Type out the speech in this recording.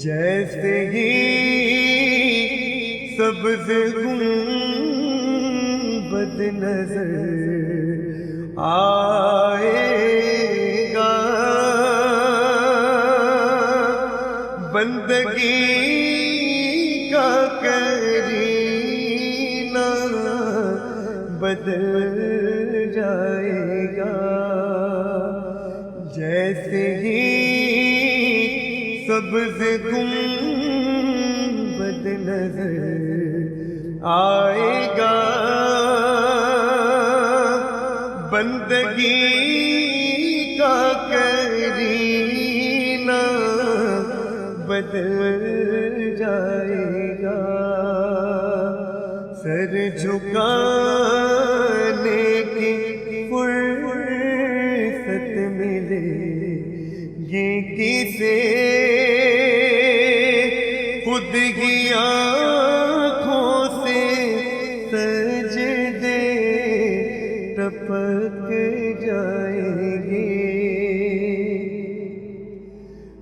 جیسے ہی سبز گنبد نظر آئے گا، بندگی کا کرینہ بدل جائے گا۔ جیسے ہی سبز گنبد نظر آئے گا، بندگی کا کرینہ بدل جائے گا۔ سر جھکانے کی فرصت ملے گی کسے، خود ہی